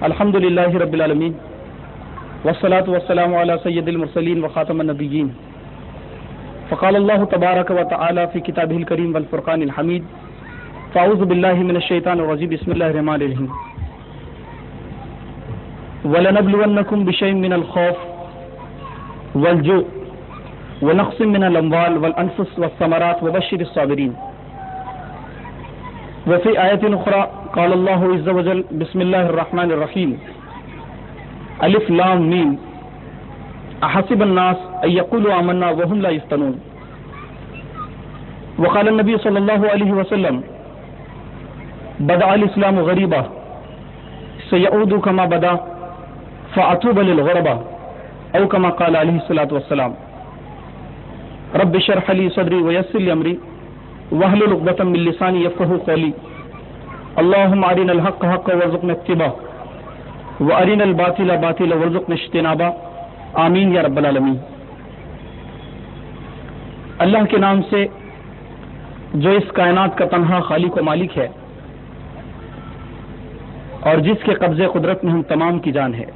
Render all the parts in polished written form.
الحمد للہ رب العالمین والصلاة والسلام علی سید المرسلین وخاتم النبیین فقال اللہ تبارک و تعالی فی کتابہ الکریم والفرقان الحمید فاعوذ باللہ من الشیطان الرجیم بسم اللہ الرحمن الرحیم وَلَنَبْلُوَنَّكُمْ بِشَيْءٍ مِّنَ الْخَوْفِ وَالْجُوعِ وَنَقْصٍ مِّنَ الْأَمْوَالِ وَالْأَنفُسِ وَالثَّمَرَاتِ وَبَشِّرِ الصَّابِرِينَ وفي آية أخرى قال الله عز وجل بسم الله الرحمن الرحيم ألف لام ميم أحسب الناس أن يقولوا آمنا وهم لا يفتنون وقال النبي صلى الله عليه وسلم بدأ الإسلام غريبا سيعود كما بدأ فأتوب للغربة أو كما قال عليه الصلاة والسلام رب اشرح لي صدري ويسر لي أمري واحلل عقدة من لساني يفقهوا قولي اللهم أرنا الحق حقا وارزقنا اتباعه وأرنا الباطل باطلا وارزقنا اجتنابه آمین یا رب العالمین۔ اللہ کے نام سے جو اس کائنات کا تنہا خالق و مالک ہے اور جس کے قبضے قدرت میں ہم تمام کی جان ہے،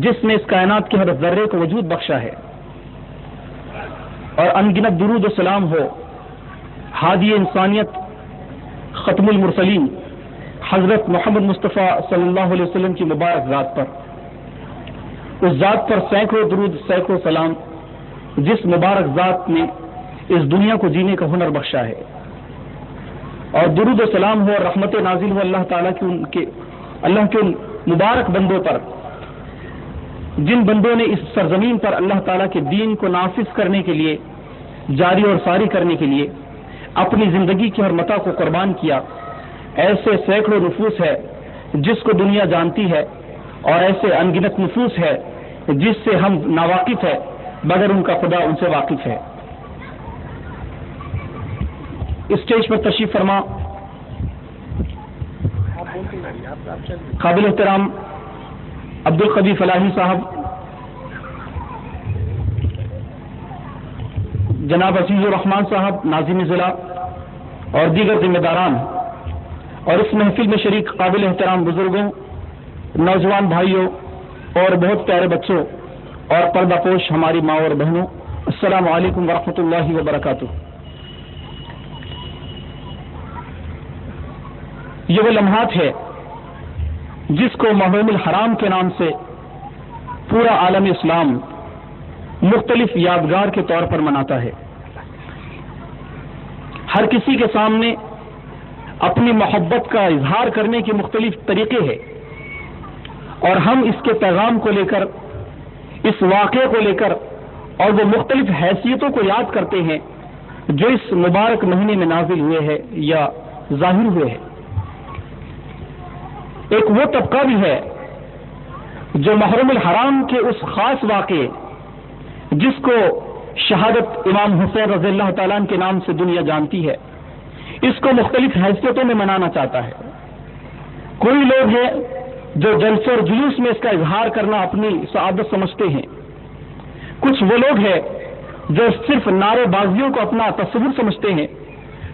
جس نے اس کائنات کے ہر ذرے کو وجود بخشا ہے، اور انگنت درود و سلام ہو ہادی انسانیت ختم المرسلین حضرت محمد مصطفیٰ صلی اللہ علیہ وسلم کی مبارک ذات پر، اس ذات پر سینکڑوں درود سینکڑوں سلام جس مبارک ذات نے اس دنیا کو جینے کا ہنر بخشا ہے، اور درود و سلام ہو اور رحمت نازل ہو اللہ تعالیٰ کی اللہ کے ان مبارک بندوں پر جن بندوں نے اس سرزمین پر اللہ تعالیٰ کے دین کو نافذ کرنے کے لیے، جاری اور ساری کرنے کے لیے اپنی زندگی کی ہر متاع کو قربان کیا۔ ایسے سینکڑوں نفوس ہے جس کو دنیا جانتی ہے، اور ایسے انگنت نفوس ہے جس سے ہم ناواقف ہے مگر ان کا خدا ان سے واقف ہے۔ اسٹیج پر تشریف فرما قابل احترام عبدالقوی فلاحی صاحب، جناب عزیز الرحمان صاحب ناظم ضلع اور دیگر ذمہ داران، اور اس محفل میں شریک قابل احترام بزرگوں، نوجوان بھائیوں اور بہت پیارے بچوں اور پردہ پوش ہماری ماں اور بہنوں، السلام علیکم ورحمۃ اللہ وبرکاتہ۔ یہ وہ لمحات ہے جس کو محرم الحرام کے نام سے پورا عالم اسلام مختلف یادگار کے طور پر مناتا ہے۔ ہر کسی کے سامنے اپنی محبت کا اظہار کرنے کے مختلف طریقے ہیں، اور ہم اس کے پیغام کو لے کر، اس واقعے کو لے کر اور وہ مختلف حیثیتوں کو یاد کرتے ہیں جو اس مبارک مہینے میں نازل ہوئے ہیں یا ظاہر ہوئے ہیں۔ ایک وہ طبقہ بھی ہے جو محرم الحرام کے اس خاص واقعے جس کو شہادت امام حسین رضی اللہ تعالیٰ عنہ کے نام سے دنیا جانتی ہے، اس کو مختلف حیثیتوں میں منانا چاہتا ہے۔ کوئی لوگ ہیں جو جلسے اور جلوس میں اس کا اظہار کرنا اپنی سعادت سمجھتے ہیں، کچھ وہ لوگ ہیں جو صرف نعرے بازیوں کو اپنا تصور سمجھتے ہیں،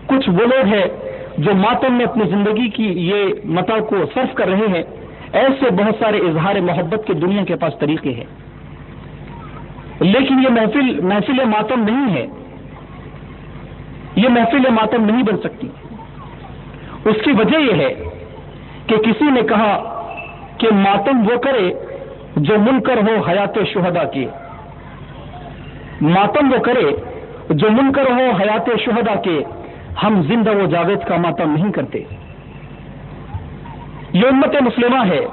کچھ وہ لوگ ہیں جو ماتم میں اپنی زندگی کی یہ متاع کو صرف کر رہے ہیں۔ ایسے بہت سارے اظہار محبت کے دنیا کے پاس طریقے ہیں، لیکن یہ محفل ماتم نہیں ہے، یہ محفل ماتم نہیں بن سکتی۔ اس کی وجہ یہ ہے کہ کسی نے کہا کہ ماتم وہ کرے جو منکر ہو حیات شہداء کے، ماتم وہ کرے جو منکر ہو حیات شہداء کے، ہم زندہ و جاوید کا ماتم نہیں کرتے۔ یہ امت مسلمہ ہے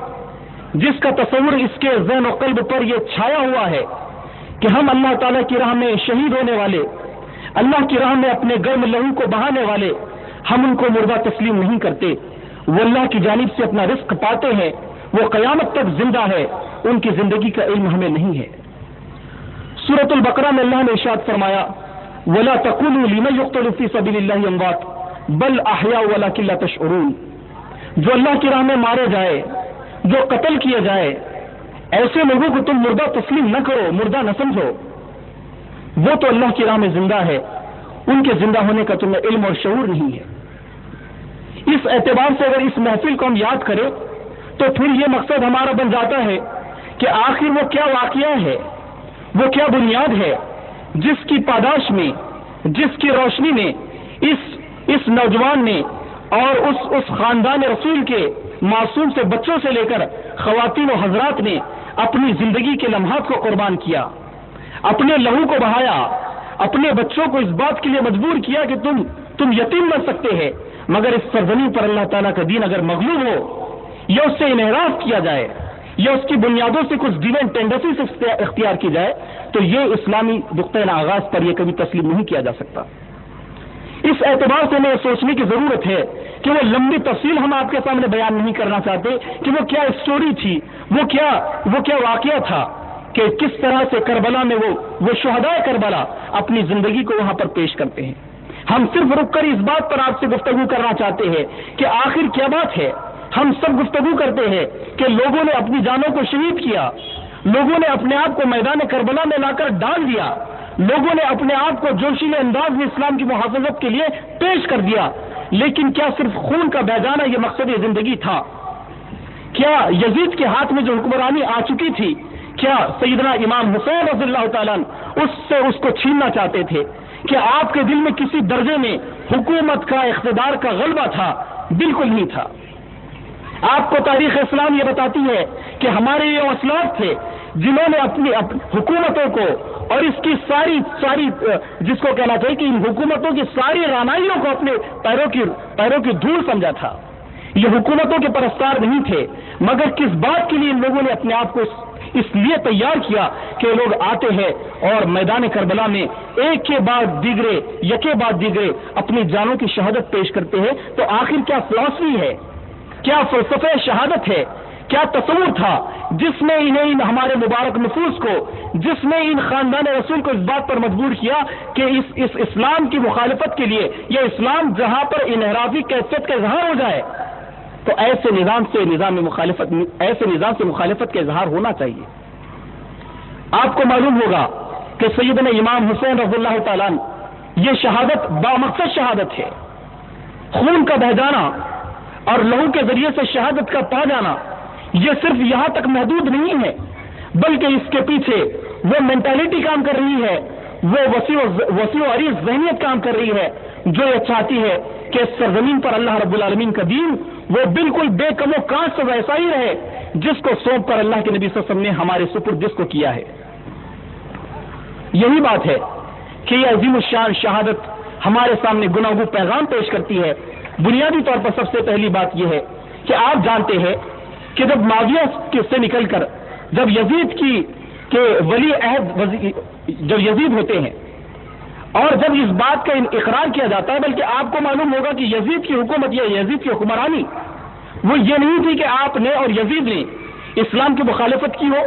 جس کا تصور اس کے ذہن و قلب پر یہ چھایا ہوا ہے کہ ہم اللہ تعالیٰ کی راہ میں شہید ہونے والے، اللہ کی راہ میں اپنے گرم لہو کو بہانے والے، ہم ان کو مردہ تسلیم نہیں کرتے۔ وہ اللہ کی جانب سے اپنا رزق پاتے ہیں، وہ قیامت تک زندہ ہے، ان کی زندگی کا علم ہمیں نہیں ہے۔ سورۃ البقرہ میں اللہ نے ارشاد فرمایا وَلَا تَقُولُوا لِمَن يُقْتَلُ فِي سَبِيلِ اللَّهِ أَمْوَاتٌ بَلْ أَحْيَاءٌ وَلَكِن لَّا تَشْعُرُونَ۔ جو اللہ کی راہ میں مارے جائے، جو قتل کیے جائے، ایسے لوگوں کو تم مردہ تسلیم نہ کرو، مردہ نہ سمجھو، وہ تو اللہ کی راہ میں زندہ ہے، ان کے زندہ ہونے کا تمہیں علم اور شعور نہیں ہے۔ اس اعتبار سے اگر اس محفل کو ہم یاد کریں تو پھر یہ مقصد ہمارا بن جاتا ہے کہ آخر وہ کیا واقعہ ہے، وہ کیا بنیاد ہے جس کی پاداش میں، جس کی روشنی میں اس نوجوان نے اور اس خاندان رسول کے معصوم سے بچوں سے لے کر خواتین و حضرات نے اپنی زندگی کے لمحات کو قربان کیا، اپنے لہو کو بہایا، اپنے بچوں کو اس بات کے لیے مجبور کیا کہ تم یتیم بن سکتے ہیں، مگر اس سرزمین پر اللہ تعالیٰ کا دین اگر مغلوب ہو یا اس سے انحراف کیا جائے یا اس کی بنیادوں سے کچھ ڈیوائن ٹینڈنسیز اختیار کی جائے تو یہ اسلامی نقطۂ آغاز پر یہ کبھی تسلیم نہیں کیا جا سکتا۔ اس اعتبار سے ہمیں سوچنے کی ضرورت ہے کہ وہ لمبی تفصیل ہم آپ کے سامنے بیان نہیں کرنا چاہتے کہ وہ کیا اسٹوری تھی، وہ کیا واقعہ تھا کہ کس طرح سے کربلا میں وہ شہدائے کربلا اپنی زندگی کو وہاں پر پیش کرتے ہیں۔ ہم صرف رک کر اس بات پر آپ سے گفتگو کرنا چاہتے ہیں کہ آخر کیا بات ہے۔ ہم سب گفتگو کرتے ہیں کہ لوگوں نے اپنی جانوں کو شہید کیا، لوگوں نے اپنے آپ کو میدان کربلا میں لا کر ڈال دیا، لوگوں نے اپنے آپ کو جوشیلے انداز میں اسلام کی محافظت کے لیے پیش کر دیا، لیکن کیا صرف خون کا بہہ جانا یہ مقصد زندگی تھا؟ کیا یزید کے ہاتھ میں جو حکمرانی آ چکی تھی، کیا سیدنا امام حسین رضی اللہ تعالیٰ اس کو چھیننا چاہتے تھے؟ کیا آپ کے دل میں کسی درجے میں حکومت کا، اقتدار کا غلبہ تھا؟ بالکل نہیں تھا۔ آپ کو تاریخ اسلام یہ بتاتی ہے کہ ہمارے یہ اسلاف تھے جنہوں نے اپنی حکومتوں کو اور اس کی ساری جس کو کہنا چاہیے کہ ان حکومتوں کی ساری رانائیوں کو اپنے پیروں کی دھول سمجھا تھا۔ یہ حکومتوں کے پرستار نہیں تھے، مگر کس بات کے لیے ان لوگوں نے اپنے آپ کو اس لیے تیار کیا کہ لوگ آتے ہیں اور میدان کربلا میں ایک کے بعد دیگرے اپنی جانوں کی شہادت پیش کرتے ہیں۔ تو آخر کیا فلسفی ہے، کیا فلسفہ شہادت ہے، کیا تصور تھا جس نے انہیں ہمارے مبارک نفوس کو، جس نے ان خاندان رسول کو اس بات پر مجبور کیا کہ اس اسلام کی مخالفت کے لیے یا اسلام جہاں پر انحرافی کیفیت کا اظہار ہو جائے تو ایسے نظام سے مخالفت کا اظہار ہونا چاہیے۔ آپ کو معلوم ہوگا کہ سیدنا امام حسین رضی اللہ تعالیٰ یہ شہادت بامقصد شہادت ہے۔ خون کا بہہ جانا اور لہو کے ذریعے سے شہادت کا پا جانا یہ صرف یہاں تک محدود نہیں ہے، بلکہ اس کے پیچھے وہ مینٹالٹی کام کر رہی ہے، وہ وسیع و عریض ذہنیت کام کر رہی ہے جو یہ چاہتی ہے کہ اس سرزمین پر اللہ رب العالمین کا دین وہ بالکل بے کم و کاش ویسا ہی رہے جس کو سونپ کر اللہ کے نبی صلی اللہ علیہ وسلم نے ہمارے سپرد جس کو کیا ہے۔ یہی بات ہے کہ یہ عظیم الشان شہادت ہمارے سامنے گناہگو پیغام پیش کرتی ہے۔ بنیادی طور پر سب سے پہلی بات یہ ہے کہ آپ جانتے ہیں کہ جب معاویہ سے نکل کر جب یزید کے ولی عہد جب یزید ہوتے ہیں اور جب اس بات کا اقرار کیا جاتا ہے، بلکہ آپ کو معلوم ہوگا کہ یزید کی حکومت یا یزید کی حکمرانی وہ یہ نہیں تھی کہ آپ نے اور یزید نے اسلام کی مخالفت کی ہو،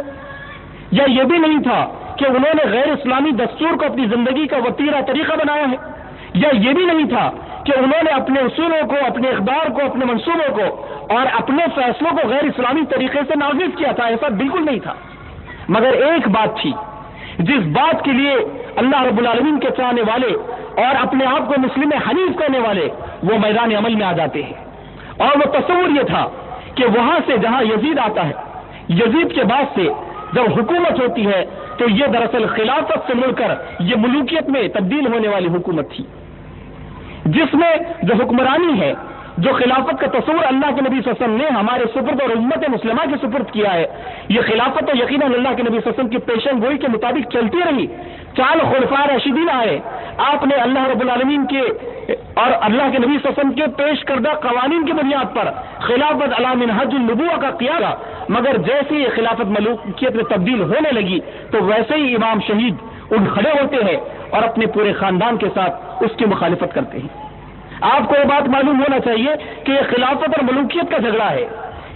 یا یہ بھی نہیں تھا کہ انہوں نے غیر اسلامی دستور کو اپنی زندگی کا وتیرہ طریقہ بنایا ہے، یا یہ بھی نہیں تھا کہ انہوں نے اپنے اصولوں کو، اپنے اقدار کو، اپنے منصوبوں کو اور اپنے فیصلوں کو غیر اسلامی طریقے سے نافذ کیا تھا۔ ایسا بالکل نہیں تھا، مگر ایک بات تھی جس بات کے لیے اللہ رب العالمین کے چاہنے والے اور اپنے آپ کو مسلم حنیف کہنے والے وہ میدان عمل میں آ جاتے ہیں، اور وہ تصور یہ تھا کہ وہاں سے جہاں یزید آتا ہے، یزید کے بعد سے جب حکومت ہوتی ہے تو یہ دراصل خلافت سے مڑ کر یہ ملوکیت میں تبدیل ہونے والی حکومت تھی، جس میں جو حکمرانی ہے، جو خلافت کا تصور اللہ کے نبی صلی اللہ علیہ وسلم نے ہمارے سپرد اور امت مسلمہ کے سپرد کیا ہے، یہ خلافت تو یقیناً اللہ کے نبی صلی اللہ علیہ وسلم کی پیشن گوئی کے مطابق چلتی رہی۔ 4 خلفاء راشدین آئے، آپ نے اللہ رب العالمین کے اور اللہ کے نبی صلی اللہ علیہ وسلم کے پیش کردہ قوانین کی بنیاد پر خلافت علی منہج النبوہ کا قیادہ، مگر جیسے یہ خلافت ملوکیت میں تبدیل ہونے لگی تو ویسے ہی امام شہید اٹھ کھڑے ہوتے ہیں اور اپنے پورے خاندان کے ساتھ اس کی مخالفت کرتے ہیں۔ آپ کو یہ بات معلوم ہونا چاہیے کہ یہ خلافت اور ملوکیت کا جھگڑا ہے،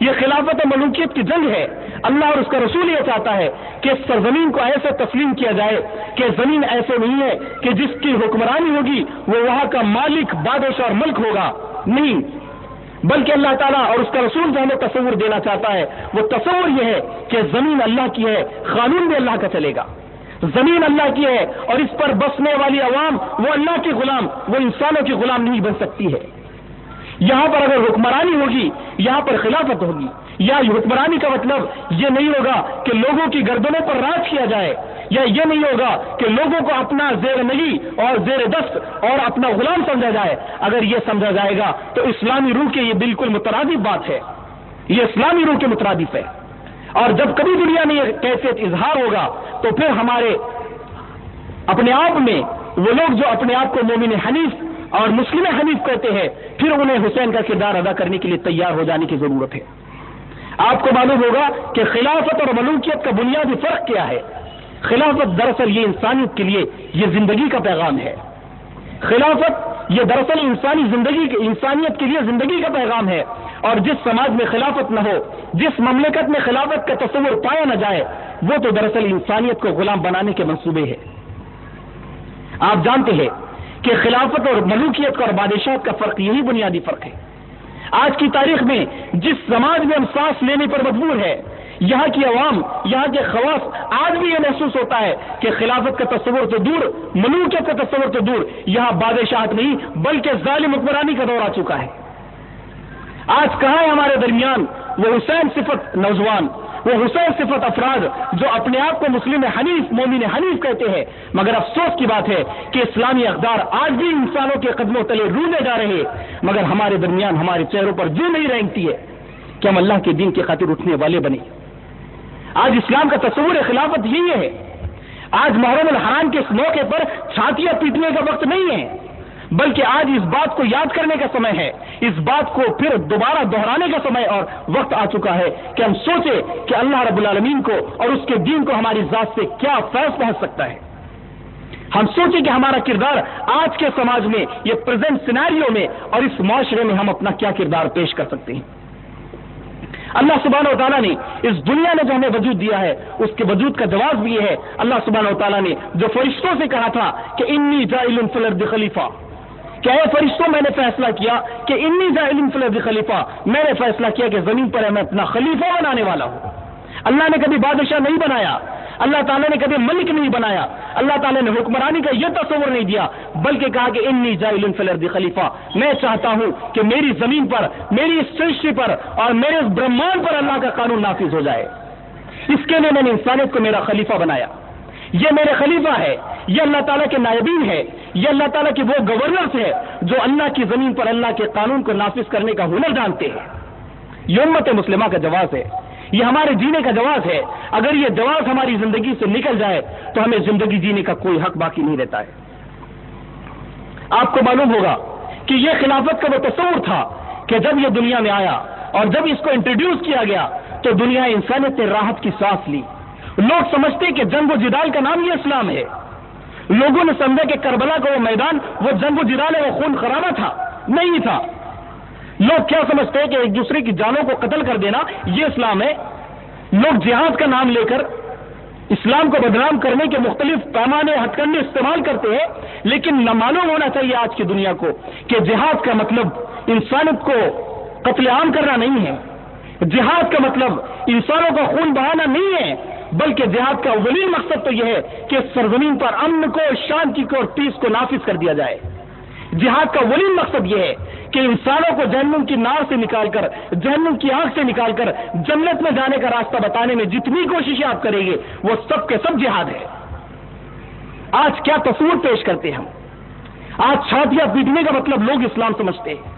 یہ خلافت اور ملوکیت کی جنگ ہے۔ اللہ اور اس کا رسول یہ چاہتا ہے کہ اس سرزمین کو ایسے تسلیم کیا جائے کہ زمین ایسے نہیں ہے کہ جس کی حکمرانی ہوگی وہ وہاں کا مالک، بادشاہ اور ملک ہوگا، نہیں، بلکہ اللہ تعالیٰ اور اس کا رسول جو ہمیں تصور دینا چاہتا ہے وہ تصور یہ ہے کہ زمین اللہ کی ہے، قانون بھی اللہ کا چلے گا، زمین اللہ کی ہے اور اس پر بسنے والی عوام وہ اللہ کے غلام، وہ انسانوں کی غلام نہیں بن سکتی ہے۔ یہاں پر اگر حکمرانی ہوگی یہاں پر خلافت ہوگی. یا حکمرانی کا مطلب یہ نہیں ہوگا کہ لوگوں کی گردنوں پر راج کیا جائے, یا یہ نہیں ہوگا کہ لوگوں کو اپنا زیر نگی اور زیر دست اور اپنا غلام سمجھا جائے. اگر یہ سمجھا جائے گا تو اسلامی روح کے یہ بالکل مترادف بات ہے, یہ اسلامی روح کے مترادف ہے. اور جب کبھی دنیا میں یہ کیفیت اظہار ہوگا تو پھر ہمارے اپنے آپ میں وہ لوگ جو اپنے آپ کو مومن حنیف اور مسلم حنیف کہتے ہیں, پھر انہیں حسین کا کردار ادا کرنے کے لیے تیار ہو جانے کی ضرورت ہے. آپ کو معلوم ہوگا کہ خلافت اور ملوکیت کا بنیادی فرق کیا ہے. خلافت دراصل یہ انسانیت کے لیے یہ زندگی کا پیغام ہے. خلافت یہ دراصل انسانیت کے لیے زندگی کا پیغام ہے. اور جس سماج میں خلافت نہ ہو, جس مملکت میں خلافت کا تصور پایا نہ جائے, وہ تو دراصل انسانیت کو غلام بنانے کے منصوبے ہے. آپ جانتے ہیں کہ خلافت اور ملوکیت کا اور بادشاہت کا فرق یہی بنیادی فرق ہے. آج کی تاریخ میں جس سماج میں ہم سانس لینے پر مجبور ہے, یہاں کی عوام, یہاں کے خواص آج بھی یہ محسوس ہوتا ہے کہ خلافت کا تصور تو دور, ملوکیت کا تصور تو دور, یہاں بادشاہت نہیں بلکہ ظالم حکمرانی کا دور آ چکا ہے. آج کہاں ہے ہمارے درمیان وہ حسین صفت نوجوان, وہ حسین صفت افراد جو اپنے آپ کو مسلم حنیف, مومن حنیف کہتے ہیں؟ مگر افسوس کی بات ہے کہ اسلامی اقدار آج بھی انسانوں کے قدموں تلے رونے جا رہے, مگر ہمارے درمیان ہمارے چہروں پر جو نہیں رینگتی ہے کہ ہم اللہ کے دین کی خاطر اٹھنے والے بنے. آج اسلام کا تصور خلافت یہی ہے. آج محرم الحرام کے اس موقع پر چھاتیاں پیٹنے کا وقت نہیں ہے, بلکہ آج اس بات کو یاد کرنے کا سمے ہے, اس بات کو پھر دوبارہ دہرانے کا سمے اور وقت آ چکا ہے کہ ہم سوچیں کہ اللہ رب العالمین کو اور اس کے دین کو ہماری ذات سے کیا فیض پہنچ سکتا ہے. ہم سوچیں کہ ہمارا کردار آج کے سماج میں, یہ پریزنٹ سیناریو میں اور اس معاشرے میں ہم اپنا کیا کردار پیش کر سکتے ہیں. اللہ سبحانہ و تعالیٰ نے اس دنیا میں جو ہمیں وجود دیا ہے اس کے وجود کا جواز بھی یہ ہے. اللہ سبحانہ و تعالیٰ نے جو فرشتوں سے کہا تھا کہ انی جاعل فی الارض خلیفہ, کہ اے فرشتوں میں نے فیصلہ کیا کہ انی جاعل فی الارض خلیفہ, میں نے فیصلہ کیا کہ زمین پر میں اپنا خلیفہ بنانے والا ہوں. اللہ نے کبھی بادشاہ نہیں بنایا, اللہ تعالیٰ نے کبھی ملک نہیں بنایا, اللہ تعالیٰ نے حکمرانی کا یہ تصور نہیں دیا, بلکہ کہا کہ انی جاعل فی الارض خلیفہ, میں چاہتا ہوں کہ میری زمین پر, میری اس سرشٹی پر اور میرے اس برہمانڈ پر اللہ کا قانون نافذ ہو جائے. اس کے لیے میں نے انسانیت کو میرا خلیفہ بنایا. یہ میرے خلیفہ ہے, یہ اللہ تعالیٰ کے نائبین ہے, یہ اللہ تعالیٰ کے وہ گورنرز ہے جو اللہ کی زمین پر اللہ کے قانون کو نافذ کرنے کا ہنر جانتے ہیں. یہ امت مسلمہ کا جواز ہے, یہ ہمارے جینے کا جواز ہے. اگر یہ جواز ہماری زندگی سے نکل جائے تو ہمیں زندگی جینے کا کوئی حق باقی نہیں رہتا ہے. آپ کو معلوم ہوگا کہ یہ خلافت کا وہ تصور تھا کہ جب یہ دنیا میں آیا اور جب اس کو انٹروڈیوس کیا گیا تو دنیا انسانیت نے راحت کی سانس لی. لوگ سمجھتے کہ جنگ و جدال کا نام یہ اسلام ہے. لوگوں نے سمجھا کہ کربلا کا وہ میدان وہ جنگ و جدال ہے, وہ خون خرابہ تھا. نہیں تھا. لوگ کیا سمجھتے ہیں کہ ایک دوسرے کی جانوں کو قتل کر دینا یہ اسلام ہے. لوگ جہاد کا نام لے کر اسلام کو بدنام کرنے کے مختلف پیمانے ہتھ کنڈے استعمال کرتے ہیں, لیکن نہ معلوم ہونا چاہیے آج کی دنیا کو کہ جہاد کا مطلب انسانیت کو قتل عام کرنا نہیں ہے. جہاد کا مطلب انسانوں کا خون بہانا نہیں ہے, بلکہ جہاد کا اولین مقصد تو یہ ہے کہ سرزمین پر امن کو, شانتی کو اور پیس کو نافذ کر دیا جائے. جہاد کا اولین مقصد یہ ہے کہ انسانوں کو جہنم کی نار سے نکال کر, جہنم کی آنکھ سے نکال کر جنت میں جانے کا راستہ بتانے میں جتنی کوششیں آپ کریں گے وہ سب کے سب جہاد ہے. آج کیا تصور پیش کرتے ہیں ہم؟ آج چھاتیاں پیٹنے کا مطلب لوگ اسلام سمجھتے ہیں.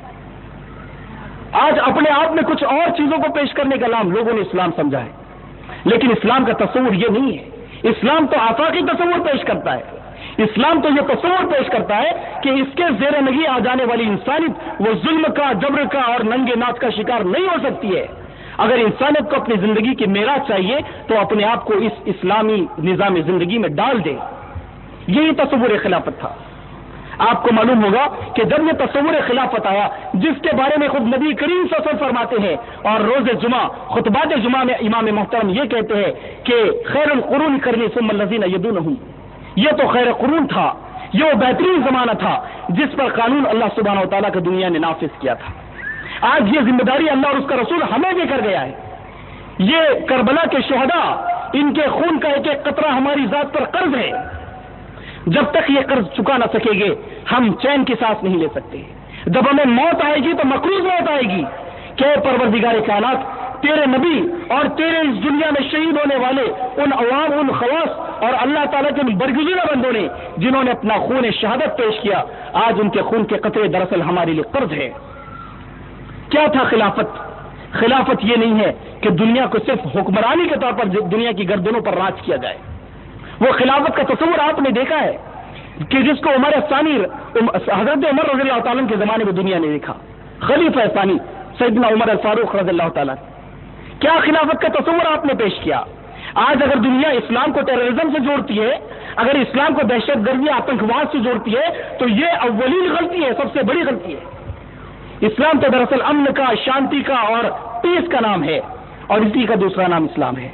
آج اپنے آپ میں کچھ اور چیزوں کو پیش کرنے کا نام لوگوں نے اسلام سمجھا ہے, لیکن اسلام کا تصور یہ نہیں ہے. اسلام تو آفاقی تصور پیش کرتا ہے. اسلام تو یہ تصور پیش کرتا ہے کہ اس کے زیر نگی آ جانے والی انسانیت وہ ظلم کا, جبر کا اور ننگے ناچ کا شکار نہیں ہو سکتی ہے. اگر انسانیت کو اپنی زندگی کی معراج چاہیے تو اپنے آپ کو اس اسلامی نظام زندگی میں ڈال دے. یہی تصور خلافت تھا. آپ کو معلوم ہوگا کہ جب یہ تصور خلافت آیا جس کے بارے میں خود نبی کریم صلی اللہ علیہ وسلم فرماتے ہیں اور روز جمعہ خطبات جمعہ میں امام محترم یہ کہتے ہیں کہ خیر القرون قرنی ثم الذین یلونہم, یہ تو خیر قرون تھا, یہ وہ بہترین زمانہ تھا جس پر قانون اللہ سبحانہ و تعالیٰ کی دنیا نے نافذ کیا تھا. آج یہ ذمہ داری اللہ اور اس کا رسول ہمیں دے کر گیا ہے. یہ کربلا کے شہداء, ان کے خون کا ایک ایک قطرہ ہماری ذات پر قرض ہے. جب تک یہ قرض چکا نہ سکیں گے ہم چین کی سانس نہیں لے سکتے. جب ہمیں موت آئے گی تو مقروض موت آئے گی کہ پروردگار کائنات، تیرے نبی اور تیرے اس دنیا میں شہید ہونے والے ان عوام، ان خواص اور اللہ تعالیٰ کے برگزیدہ بندوں نے جنہوں نے اپنا خون شہادت پیش کیا، آج ان کے خون کے قطرے دراصل ہمارے لیے قرض ہے۔ کیا تھا خلافت؟ خلافت یہ نہیں ہے کہ دنیا کو صرف حکمرانی کے طور پر دنیا کی گردنوں پر راج کیا جائے۔ وہ خلافت کا تصور آپ نے دیکھا ہے کہ جس کو عمر ثانی، حضرت عمر رضی اللہ تعالیٰ کے زمانے میں دنیا نے دیکھا، خلیفہ ثانی سیدنا عمر الفاروق رضی اللہ تعالیٰ۔ کیا خلافت کا تصور آپ نے پیش کیا؟ آج اگر دنیا اسلام کو ٹیررزم سے جوڑتی ہے، اگر اسلام کو دہشت گردی، آتنکواد سے جوڑتی ہے، تو یہ اولین غلطی ہے، سب سے بڑی غلطی ہے۔ اسلام تو دراصل امن کا، شانتی کا اور پیس کا نام ہے، اور اسی کا دوسرا نام اسلام ہے۔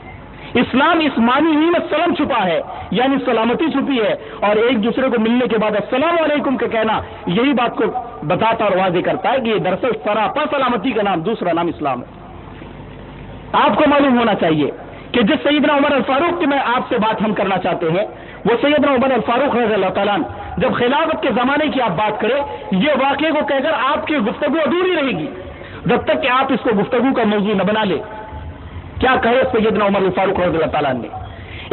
اسلام اس معنی ہی میں سلم چھپا ہے، یعنی سلامتی چھپی ہے، اور ایک دوسرے کو ملنے کے بعد السلام علیکم کا کہنا یہی بات کو بتاتا اور واضح کرتا ہے کہ یہ دراصل سراپا سلامتی کا نام، دوسرا نام اسلام ہے۔ آپ کو معلوم ہونا چاہیے کہ جس سیدنا عمر الفاروق کی میں آپ سے بات ہم کرنا چاہتے ہیں، وہ سیدنا عمر الفاروق رضی اللہ تعالیٰ جب خلافت کے زمانے کی آپ بات کریں، یہ واقعے کو کہہ کر آپ کی گفتگو ادھوری رہے گی جب تک کہ آپ اس کو گفتگو کا موضوع نہ بنا لے۔ کیا کہے سیدنا عمر الفاروق رضی اللہ تعالیٰ نے؟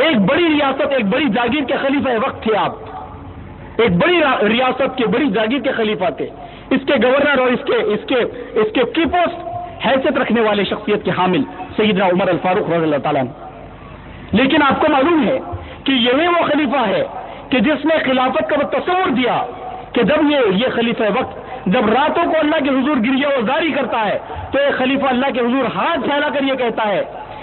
ایک بڑی ریاست، ایک بڑی جاگیر کے خلیفہ وقت تھے آپ، ایک بڑی ریاست کے، بڑی جاگیر کے خلیفہ تھے، اس کے گورنر اور اس کے کی پوسٹ حیثیت رکھنے والے شخصیت کے حامل سیدنا عمر الفاروق رضی اللہ تعالیٰ۔ لیکن آپ کو معلوم ہے کہ یہی وہ خلیفہ ہے کہ جس نے خلافت کا وہ تصور دیا کہ جب یہ خلیفہ وقت جب راتوں کو اللہ کے حضور گریہ وزاری کرتا ہے تو ایک خلیفہ اللہ کے حضور ہاتھ پھیلا کر یہ کہتا ہے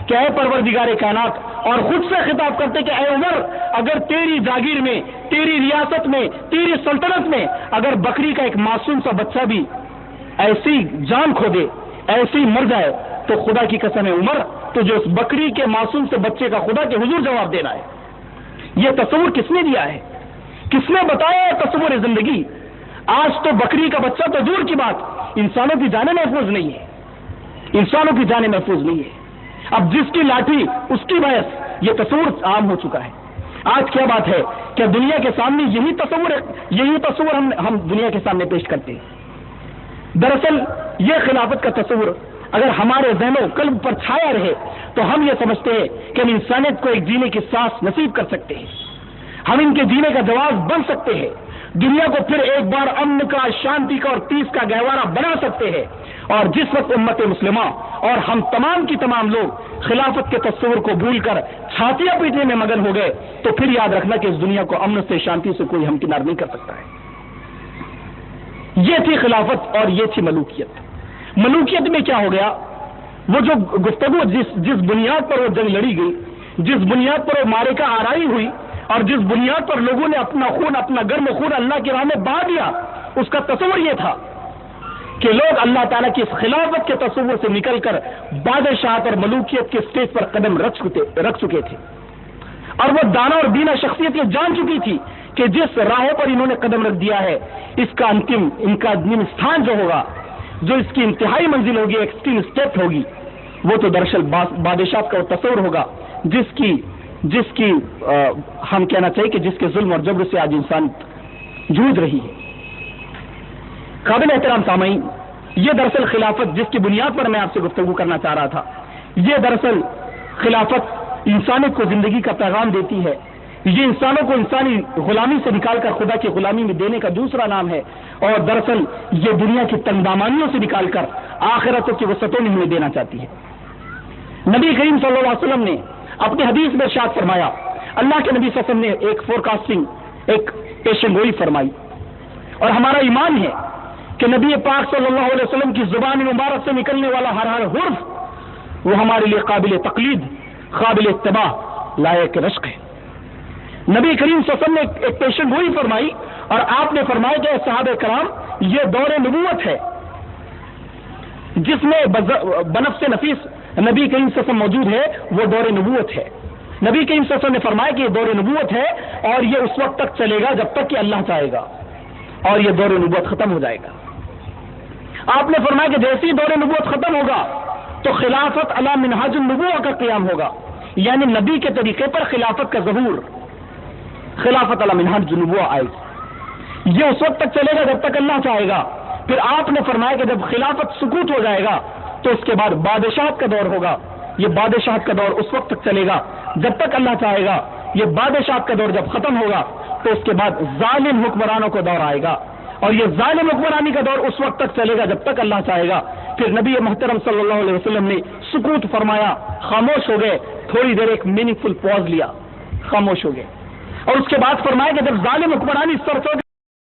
کہ اے پروردگار کائنات، اور خود سے خطاب کرتے کہ اے عمر، اگر تیری جاگیر میں، تیری ریاست میں، تیری سلطنت میں اگر بکری کا ایک معصوم سا بچہ بھی ایسی جان کھو دے، ایسی مر جائے، تو خدا کی قسم ہے عمر، تجھے اس بکری کے معصوم سے بچے کا خدا کے حضور جواب دینا ہے۔ یہ تصور کس نے دیا ہے؟ کس نے بتایا ہے تصور زندگی؟ آج تو بکری کا بچہ تو دور کی بات، انسانوں کی جانیں محفوظ نہیں ہے، انسانوں کی جانیں محفوظ نہیں ہے۔ اب جس کی لاٹھی اس کی بحث، یہ تصور عام ہو چکا ہے۔ آج کیا بات ہے کہ دنیا کے سامنے یہی تصور ہم دنیا کے سامنے پیش کرتے ہیں۔ دراصل یہ خلافت کا تصور اگر ہمارے ذہن و قلب پر چھایا رہے تو ہم یہ سمجھتے ہیں کہ ہم انسانیت کو ایک جینے کی سانس نصیب کر سکتے ہیں، ہم ان کے جینے کا جواز بن سکتے ہیں، دنیا کو پھر ایک بار امن کا، شانتی کا اور پیس کا گہوارہ بنا سکتے ہیں۔ اور جس وقت امت مسلمہ اور ہم تمام کی تمام لوگ خلافت کے تصور کو بھول کر چھاتیاں پیٹنے میں مگن ہو گئے تو پھر یاد رکھنا کہ اس دنیا کو امن سے، شانتی سے کوئی ہمکنار نہیں کر سکتا ہے۔ یہ تھی خلافت اور یہ تھی ملوکیت۔ ملوکیت میں کیا ہو گیا؟ وہ جو گفتگو جس بنیاد پر وہ جنگ لڑی گئی، جس بنیاد پر وہ معرکہ آرائی ہوئی، اور جس بنیاد پر لوگوں نے اپنا خون، اپنا گرم خون اللہ کی راہ میں بہا دیا، اس کا تصور یہ تھا کہ لوگ اللہ تعالیٰ کی اس خلافت کے تصور سے نکل کر بادشاہت اور ملوکیت کے اسٹیج پر قدم رکھ چکے تھے، اور وہ دانا اور بینا شخصیت یہ جان چکی تھی کہ جس راہ پر انہوں نے قدم رکھ دیا ہے، اس کا ان کا استھان جو ہوگا، جو اس کی انتہائی منزل ہوگی، ایکسٹریم اسٹیپ ہوگی، وہ تو دراصل بادشاہت کا وہ تصور ہوگا جس کی ہم کہنا چاہیے کہ جس کے ظلم اور جبر سے آج انسان جوجھ رہی ہے۔ قابل احترام سامعین، یہ دراصل خلافت جس کی بنیاد پر میں آپ سے گفتگو کرنا چاہ رہا تھا، یہ دراصل خلافت انسانیت کو زندگی کا پیغام دیتی ہے۔ یہ انسانوں کو انسانی غلامی سے نکال کر خدا کی غلامی میں دینے کا دوسرا نام ہے، اور دراصل یہ دنیا کی تنگ دامانیوں سے نکال کر آخرتوں کی وسعتوں میں ہمیں دینا چاہتی ہے۔ نبی کریم صلی اللہ علیہ وسلم نے اپنے حدیث میں ارشاد فرمایا، اللہ کے نبی صلی اللہ علیہ وسلم نے ایک فورکاسٹنگ، ایک پیشن گوئی فرمائی، اور ہمارا ایمان ہے کہ نبی پاک صلی اللہ علیہ وسلم کی زبان مبارک سے نکلنے والا ہر حرف وہ ہمارے لیے قابل تقلید، قابل اتباع، لائق رشق ہے۔ نبی کریم صلی اللہ علیہ وسلم نے ایک پیشن گوئی فرمائی، اور آپ نے فرمایا کہ صحابہ کرام، یہ دور نبوت ہے جس میں بنفس نفیس نبی کریم صلی اللہ علیہ وسلم موجود ہے، وہ دور نبوت ہے۔ نبی کریم صلی اللہ علیہ وسلم نے فرمایا کہ یہ دور نبوت ہے، اور یہ اس وقت تک چلے گا جب تک کہ اللہ چاہے گا، اور یہ دور نبوت ختم ہو جائے گا۔ آپ نے فرمایا کہ جیسے ہی دور نبوت ختم ہوگا تو خلافت علی منہاج النبوہ کا قیام ہوگا، یعنی نبی کے طریقے پر خلافت کا ظہور، خلافت علی منہاج النبوہ آئے گی۔ یہ اس وقت تک چلے گا جب تک اللہ چاہے گا، پھر آپ نے فرمایا کہ جب خلافت سکوت ہو جائے گا تو اس کے بعد بادشاہت کا دور ہوگا. یہ بادشاہت کا دور اس وقت تک چلے گا جب تک اللہ چاہے گا. یہ بادشاہت کا دور جب ختم ہوگا تو اس کے بعد ظالم حکمرانوں کا دور آئے گا, اور یہ ظالم حکمرانی کا دور اس وقت تک چلے گا جب تک اللہ چاہے گا. پھر نبی محترم صلی اللہ علیہ وسلم نے سکوت فرمایا, خاموش ہو گئے, تھوڑی دیر ایک میننگ فل پاز لیا, خاموش ہو گئے, اور اس کے بعد فرمایا کہ جب ظالم حکمرانی سر